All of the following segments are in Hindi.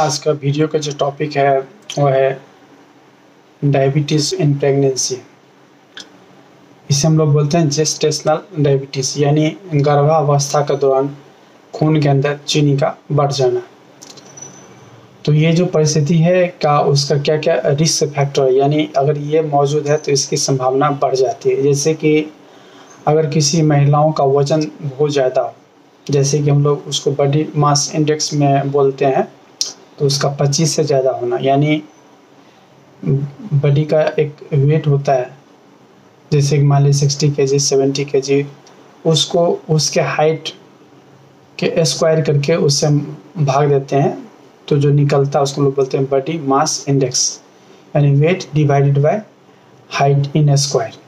आज का वीडियो का जो टॉपिक है वो है डायबिटीज़ इन प्रेगनेंसी। इसे हम लोग बोलते हैं जेस्टेशनल डायबिटीज़, यानी गर्भावस्था के दौरान खून के अंदर चीनी का बढ़ जाना। तो ये जो परिस्थिति है का उसका क्या क्या रिस्क फैक्टर है, यानी अगर ये मौजूद है तो इसकी संभावना बढ़ जाती है। जैसे कि अगर किसी महिलाओं का वज़न बहुत ज़्यादा हो, जैसे कि हम लोग उसको बॉडी मास इंडेक्स में बोलते हैं, तो उसका 25 से ज़्यादा होना, यानी बॉडी का एक वेट होता है, जैसे कि मान लीजिए 60 केजी 70 केजी, उसको उसके हाइट के स्क्वायर करके उससे हम भाग देते हैं, तो जो निकलता है उसको लोग बोलते हैं बॉडी मास इंडेक्स, यानी weight divided by height in square,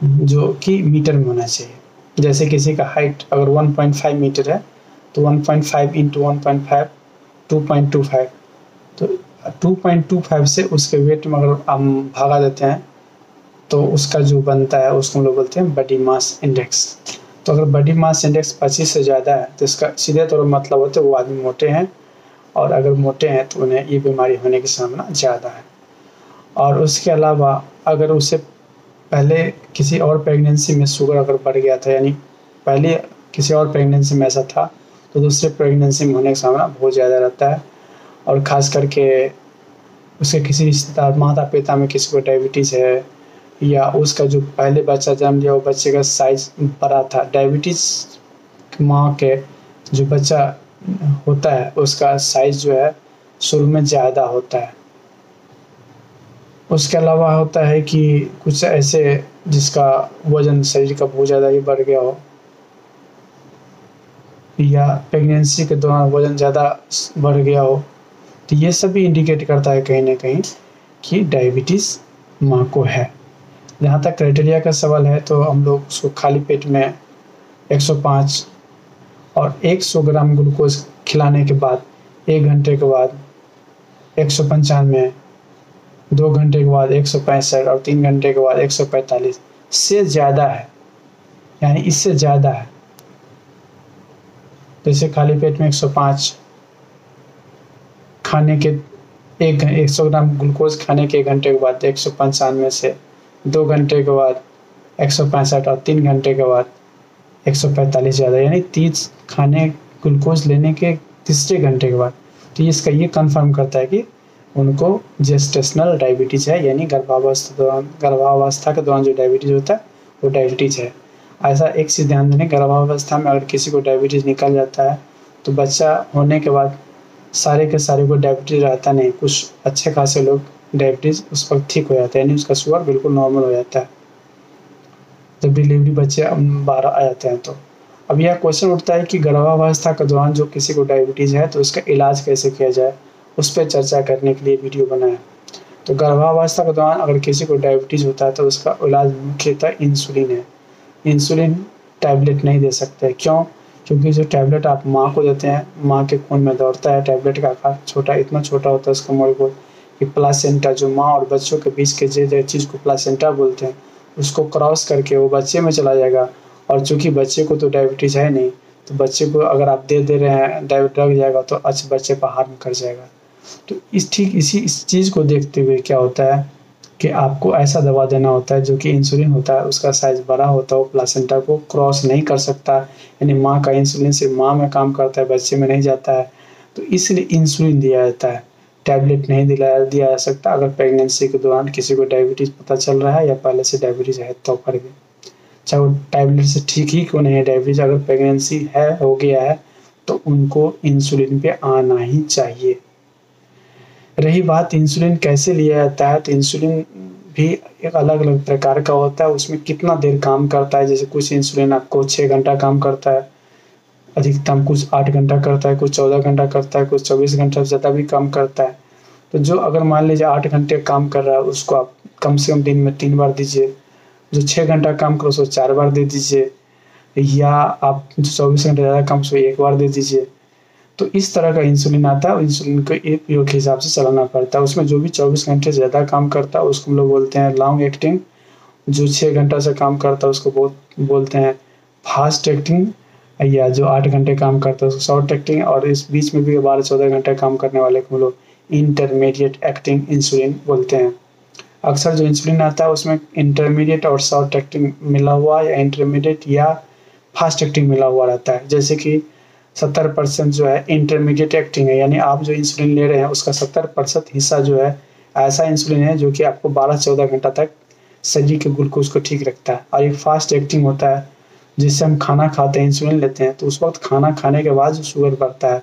जो कि मीटर में होना चाहिए। जैसे किसी का हाइट अगर 1.5 मीटर है तो 1.5 इंटू 1.5 2.25, तो 2.25 से उसके वेट में अगर हम भागा देते हैं तो उसका जो बनता है उसको हम लोग बोलते हैं बॉडी मास इंडेक्स। तो अगर बॉडी मास इंडेक्स 25 से ज़्यादा है तो इसका सीधे तौर पर मतलब होता है वो आदमी मोटे हैं, और अगर मोटे हैं तो उन्हें ये बीमारी होने की संभावना ज़्यादा है। और उसके अलावा अगर उसे पहले किसी और प्रेगनेंसी में शुगर अगर बढ़ गया था, यानी पहले किसी और प्रेगनेंसी में ऐसा था, तो दूसरे प्रेगनेंसी में होने की संभावना बहुत ज़्यादा रहता है। और ख़ास करके उसके किसी रिश्तेदार माता पिता में किसी को डायबिटीज़ है, या उसका जो पहले बच्चा जन्म लिया वो बच्चे का साइज़ बड़ा था। डायबिटीज़ माँ के जो बच्चा होता है उसका साइज़ जो है शुरू में ज़्यादा होता है। उसके अलावा होता है कि कुछ ऐसे जिसका वज़न शरीर का बहुत ज़्यादा ही बढ़ गया हो, या प्रेगनेंसी के दौरान वज़न ज़्यादा बढ़ गया हो, तो ये सब भी इंडिकेट करता है कहीं ना कहीं कि डायबिटीज़ माँ को है। जहाँ तक क्राइटेरिया का सवाल है तो हम लोग उसको खाली पेट में 105 और 100 ग्राम ग्लूकोज खिलाने के बाद 1 घंटे के बाद 195, 2 घंटे के बाद 165 और 3 घंटे के बाद 145 से ज़्यादा है, यानी इससे ज़्यादा है। जैसे खाली पेट में 105 खाने के 100 ग्राम ग्लूकोज खाने के 1 घंटे के बाद 195 से 2 घंटे के बाद 165 और 3 घंटे के बाद 145 ज़्यादा, यानी 30 खाने ग्लूकोज लेने के तीसरे घंटे के बाद। तो इसका ये कंफर्म करता है कि उनको जेस्टेशनल डायबिटीज़ है, यानी गर्भावस्था के दौरान जो डायबिटीज़ होता है वो डायबिटीज़ है। ऐसा एक चीज़ ध्यान देने, गर्भावस्था में अगर किसी को डायबिटीज़ निकल जाता है तो बच्चा होने के बाद सारे के सारे को डायबिटीज़ रहता नहीं, कुछ अच्छे खासे लोग डायबिटीज़ उस वक्त ठीक हो जाता है, यानी उसका शुगर बिल्कुल नॉर्मल हो जाता है जब डिलीवरी बच्चे बाहर आ जाते हैं। तो अब यह क्वेश्चन उठता है कि गर्भावस्था के दौरान जो किसी को डायबिटीज़ है तो उसका इलाज कैसे किया जाए, उस पर चर्चा करने के लिए वीडियो बनाया। तो गर्भावस्था के दौरान अगर किसी को डायबिटीज़ होता है तो उसका इलाज मुख्यतः इंसुलिन है। इंसुलिन टैबलेट नहीं दे सकते, क्यों? क्योंकि जो टैबलेट आप माँ को देते हैं, माँ के खून में दौड़ता है, टैबलेट का आकार छोटा, इतना छोटा होता है उसका मॉलिक्यूल कि प्लासेंटा, जो माँ और बच्चों के बीच के जो चीज़ को प्लासेंटा बोलते हैं, उसको क्रॉस करके वो बच्चे में चला जाएगा। और चूँकि बच्चे को तो डायबिटीज़ है नहीं, तो बच्चे को अगर आप दे रहे हैं डायबिटीज लग जाएगा तो बच्चे पर हार्म कर जाएगा। तो इस चीज़ को देखते हुए क्या होता है कि आपको ऐसा दवा देना होता है जो कि इंसुलिन होता है, उसका साइज़ बड़ा होता है, वो प्लासेंटा को क्रॉस नहीं कर सकता, यानी माँ का इंसुलिन सिर्फ माँ में काम करता है, बच्चे में नहीं जाता है। तो इसलिए इंसुलिन दिया जाता है, टैबलेट नहीं दिया जा सकता अगर प्रेगनेंसी के दौरान किसी को डायबिटीज़ पता चल रहा है या पहले से डायबिटीज़ है तो पर भी, चाहे वो टैबलेट से ठीक ही क्यों नहीं है, डायबिटीज़ अगर प्रेगनेंसी है हो गया है तो उनको इंसुलिन पे आना ही चाहिए। रही बात इंसुलिन कैसे लिया जाता है, तो इंसुलिन भी एक अलग अलग प्रकार का होता है, उसमें कितना देर काम करता है। जैसे कुछ इंसुलिन आपको 6 घंटा काम करता है अधिकतम, कुछ 8 घंटा करता है, कुछ 14 घंटा करता है, कुछ 24 घंटा से ज़्यादा भी काम करता है। तो जो अगर मान लीजिए 8 घंटे काम कर रहा है उसको आप कम से कम दिन में 3 बार दीजिए, जो 6 घंटा काम करो उसको 4 बार दे दीजिए, या आप जो 24 घंटे ज़्यादा काम उसको 1 बार दे दीजिए। तो इस तरह का इंसुलिन आता है, और इंसुलिन को एक योग के हिसाब से चलाना पड़ता है। उसमें जो भी 24 घंटे से ज़्यादा काम करता है उसको हम लोग बोलते हैं लॉन्ग एक्टिंग, जो 6 घंटा से काम करता है उसको बोलते हैं फास्ट एक्टिंग, या जो 8 घंटे काम करता है उसको शॉर्ट एक्टिंग, और इस बीच में भी 12-14 घंटे काम करने वाले को हम लोग इंटरमीडिएट एक्टिंग इंसुलिन बोलते हैं। अक्सर जो इंसुलिन आता है उसमें इंटरमीडिएट और शॉर्ट एक्टिंग मिला हुआ या इंटरमीडिएट या फास्ट एक्टिंग मिला हुआ रहता है। जैसे कि 70% जो है इंटरमीडिएट एक्टिंग है, यानी आप जो इंसुलिन ले रहे हैं उसका 70% हिस्सा जो है ऐसा इंसुलिन है जो कि आपको 12-14 घंटा तक शरीर के ग्लूकोज को ठीक रखता है। और एक फास्ट एक्टिंग होता है जिससे हम खाना खाते हैं, इंसुलिन लेते हैं, तो उस वक्त खाना खाने के बाद जो शुगर बढ़ता है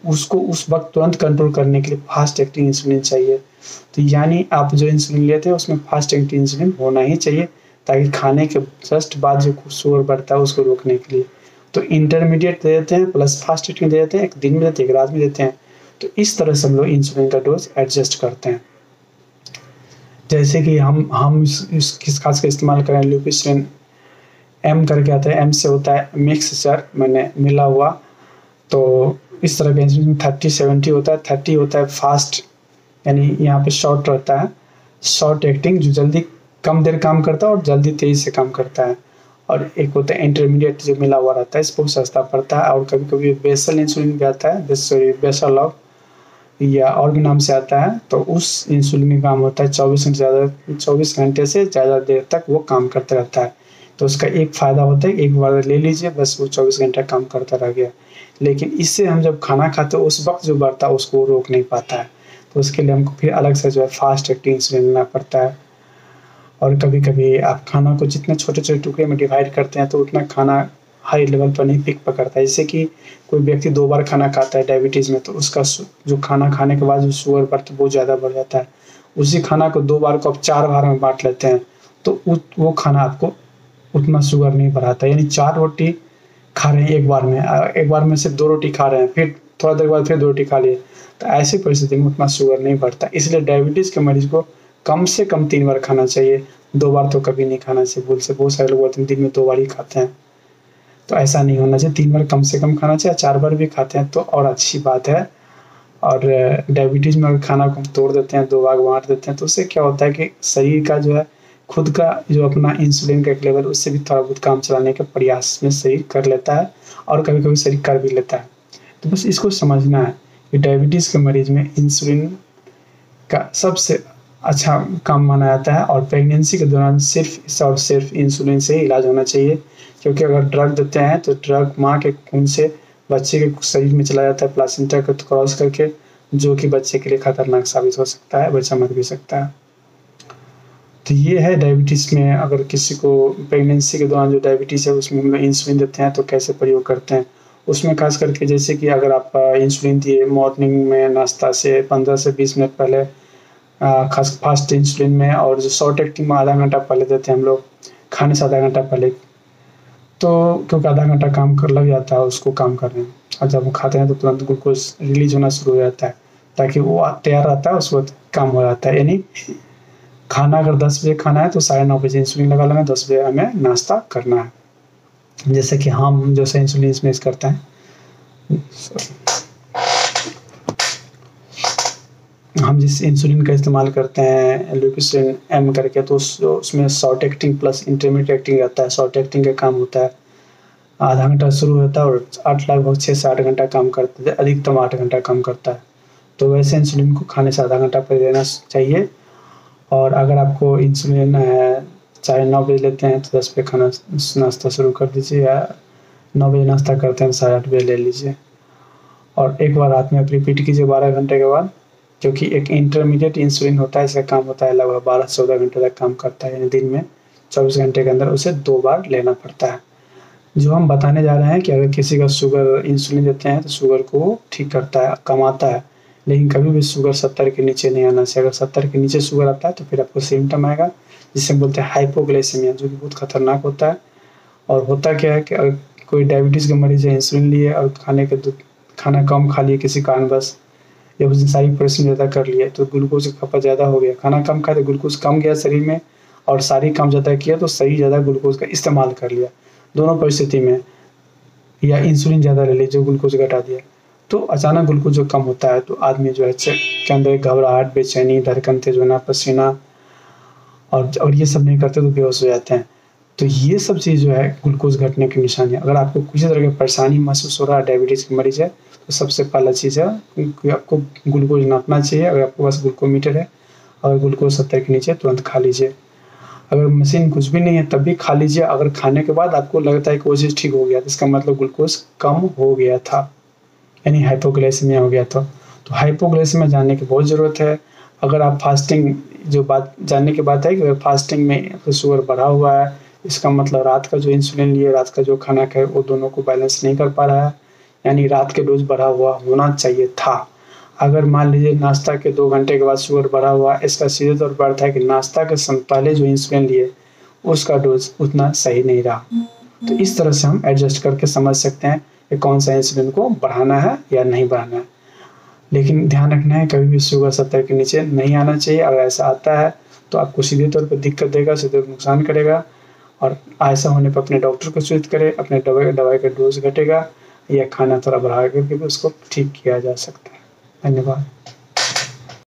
उसको उस वक्त तुरंत कंट्रोल करने के लिए फास्ट एक्टिंग इंसुलिन चाहिए। तो यानी आप जो इंसुलिन लेते हैं उसमें फास्ट एक्टिंग इंसुलिन होना ही चाहिए, ताकि खाने के जस्ट बाद जो शुगर बढ़ता है उसको रोकने के लिए। तो इंटरमीडिएट दे देते हैं प्लस फास्ट एक्टिंग दे देते हैं, एक दिन में देते हैं, एक रात में देते हैं। तो इस तरह से हम लोग इंसुलिन का डोज एडजस्ट करते हैं। जैसे कि हम इस किस खास का इस्तेमाल करें, ल्यूपिसिन एम करके आता है, एम से होता है मिक्सचर मैंने मिला हुआ। तो इस तरह का इंसुलिन 30-70 होता है। 30 होता है फास्ट, यानी यहाँ पे शॉर्ट रहता है, शॉर्ट एक्टिंग जो जल्दी कम देर काम करता है और जल्दी तेज़ी से काम करता है। और एक होता है इंटरमीडिएट जो मिला हुआ रहता है, इसको सस्ता पड़ता है। और कभी कभी बेसल इंसुलिन भी आता है, बेसलॉग या और भी नाम से आता है। तो उस इंसुलिन का काम होता है 24 घंटे से ज़्यादा देर तक वो काम करता रहता है। तो उसका एक फ़ायदा होता है, एक बार ले लीजिए बस वो 24 घंटा काम करता रह गया। लेकिन इससे हम जब खाना खाते हैं उस वक्त जो बढ़ता है उसको रोक नहीं पाता है, तो उसके लिए हमको फिर अलग से जो है फास्ट एक्टिंग इंसुलिन लेना पड़ता है। और कभी कभी आप खाना को जितने छोटे छोटे टुकड़े में डिवाइड करते हैं तो उतना खाना हाई लेवल पर नहीं पीक पकड़ता है। जैसे कि कोई व्यक्ति 2 बार खाना खाता है डायबिटीज़ में, तो उसका जो खाना खाने के बाद जो शुगर बढ़ता है बहुत ज़्यादा बढ़ जाता है। उसी खाना को 2 बार को आप 4 बार में बांट लेते हैं तो वो खाना आपको उतना शुगर नहीं बढ़ाता। यानी 4 रोटी खा रहे हैं एक बार में सिर्फ 2 रोटी खा रहे हैं, फिर थोड़ा देर बाद फिर 2 रोटी खा लिए, तो ऐसी परिस्थिति में उतना शुगर नहीं बढ़ता। इसलिए डायबिटीज़ के मरीज को कम से कम 3 बार खाना चाहिए, 2 बार तो कभी नहीं खाना चाहिए। भूल से बहुत सारे लोग होते हैं दिन में 2 बार ही खाते हैं, तो ऐसा नहीं होना चाहिए। 3 बार कम से कम खाना चाहिए। 4 बार भी खाते हैं तो और अच्छी बात है। और डायबिटीज़ में अगर खाना को तोड़ देते हैं, 2 भाग बाँट देते हैं, तो उससे क्या होता है कि शरीर का जो है खुद का जो अपना इंसुलिन का एक लेवल उससे भी थोड़ा बहुत काम चलाने के प्रयास में शरीर कर लेता है, और कभी कभी शरीर कर भी लेता है। तो बस इसको समझना है कि डायबिटीज़ के मरीज में इंसुलिन का सबसे अच्छा काम माना जाता है। और प्रेगनेंसी के दौरान सिर्फ और सिर्फ इंसुलिन से ही इलाज होना चाहिए, क्योंकि अगर ड्रग देते हैं तो ड्रग माँ के खून से बच्चे के शरीर में चला जाता है प्लासेंटा को क्रॉस करके, जो कि बच्चे के लिए खतरनाक साबित हो सकता है, बच्चा मर भी सकता है। तो ये है डायबिटीज़ में अगर किसी को प्रेगनेंसी के दौरान जो डायबिटीज़ है उसमें हम लोग इंसुलिन देते हैं तो कैसे प्रयोग करते हैं। उसमें खास करके जैसे कि अगर आप इंसुलिन दिए मॉर्निंग में नाश्ता से 15 से 20 मिनट पहले, खास फास्ट इंसुलिन में, और जो शॉर्ट एक्टिंग में आधा घंटा पहले देते हैं हम लोग, खाने से आधा घंटा पहले, तो क्योंकि आधा घंटा काम कर लग जाता है उसको काम करने में, और जब हम खाते हैं तो तुरंत ग्लूकोज रिलीज होना शुरू हो जाता है, ताकि वो तैयार रहता है उस वक्त काम हो जाता है। यानी खाना अगर 10 बजे खाना है तो 9:30 बजे इंसुलिन लगा लेना, 10 बजे हमें नाश्ता करना है। जैसे कि हम जैसे इंसुलिन इसमें करते हैं, हम जिस इंसुलिन का इस्तेमाल करते हैं ल्यूपिसिन एम करके, तो उसमें short acting plus intermediate acting रहता है। शॉर्ट एक्टिंग का काम होता है आधा घंटा शुरू होता है और लगभग 6 से 8 घंटा काम करता है, अधिकतम 8 घंटा काम करता है। तो वैसे इंसुलिन को खाने से आधा घंटा पहले लेना चाहिए। और अगर आपको इंसुलिन है चाहे 9 बजे लेते हैं तो 10 बजे खाना नाश्ता शुरू कर दीजिए, या 9 बजे नाश्ता करते हैं तो 8:30 बजे ले लीजिए। और एक बार रात में आप रिपीट कीजिए 12 घंटे के बाद, क्योंकि एक इंटरमीडिएट इंसुलिन होता है, इसका काम होता है लगभग 12-14 घंटे तक काम करता है, यानी दिन में 24 घंटे के अंदर उसे 2 बार लेना पड़ता है। जो हम बताने जा रहे हैं कि अगर किसी का शुगर इंसुलिन देते हैं तो शुगर को ठीक करता है, कमाता है, लेकिन कभी भी शुगर 70 के नीचे नहीं आना चाहिए। अगर 70 के नीचे शुगर आता है तो फिर आपको सिम्टम आएगा जिसे बोलते हैं हाइपोग्लाइसेमिया, जो कि बहुत खतरनाक होता है। और होता क्या है कि अगर कोई डायबिटीज़ का मरीज है, इंसुलिन लिए और खाना कम खा लिए किसी कारणवश, या उसने सारी परिश्रम ज़्यादा कर लिया तो ग्लूकोज की खपत ज़्यादा हो गया, खाना कम खाया तो ग्लूकोज कम गया शरीर में, और सारी काम ज़्यादा किया तो शरीर ज़्यादा ग्लूकोज का इस्तेमाल कर लिया। दोनों परिस्थिति में, या इंसुलिन ज़्यादा ले लिया जो ग्लूकोज घटा दिया, तो अचानक ग्लूकोज जो कम होता है तो आदमी जो है के अंदर घबराहट, बेचैनी, धड़कन तेज होना, पसीना, और ये सब नहीं करते तो बेहोश हो जाते हैं। तो ये सब चीज़ जो है ग्लूकोज घटने की निशानी है। अगर आपको किसी तरह की परेशानी महसूस हो रहा है, डायबिटीज़ की मरीज़ है, तो सबसे पहला चीज़ है कि आपको ग्लूकोज नापना चाहिए। अगर आपके पास ग्लूकोमीटर है, अगर ग्लूकोज 70 के नीचे तुरंत खा लीजिए। अगर मशीन कुछ भी नहीं है तब भी खा लीजिए। अगर खाने के बाद आपको लगता है कि वो चीज़ ठीक हो गया, तो इसका मतलब ग्लूकोज कम हो गया था, यानी हाइपोग्लाइसेमिया हो गया था। तो हाइपोग्लाइसेमिया जानने की बहुत ज़रूरत है। अगर आप फास्टिंग, जो बात जानने की बात है कि अगर फास्टिंग में शुगर बढ़ा हुआ है, इसका मतलब रात का जो इंसुलिन लिए, रात का जो खाना खाए, वो दोनों को बैलेंस नहीं कर पा रहा है, यानी रात के डोज बढ़ा हुआ होना चाहिए था। अगर मान लीजिए नाश्ता के 2 घंटे के बाद शुगर बढ़ा हुआ है, इसका सीधे तौर पर अर्थ है कि नाश्ता के पहले जो इंसुलिन लिए उसका डोज उतना सही नहीं रहा। तो इस तरह से हम एडजस्ट करके समझ सकते हैं कि कौन सा इंसुलिन को बढ़ाना है या नहीं बढ़ाना है। लेकिन ध्यान रखना है, कभी भी शुगर 70 के नीचे नहीं आना चाहिए। अगर ऐसा आता है तो आपको सीधे तौर पर दिक्कत देगा, सीधे नुकसान करेगा, और ऐसा होने पर अपने डॉक्टर को सूचित करें। अपने दवाई का डोज घटेगा या खाना थोड़ा बढ़ा करके भी उसको ठीक किया जा सकता है। धन्यवाद।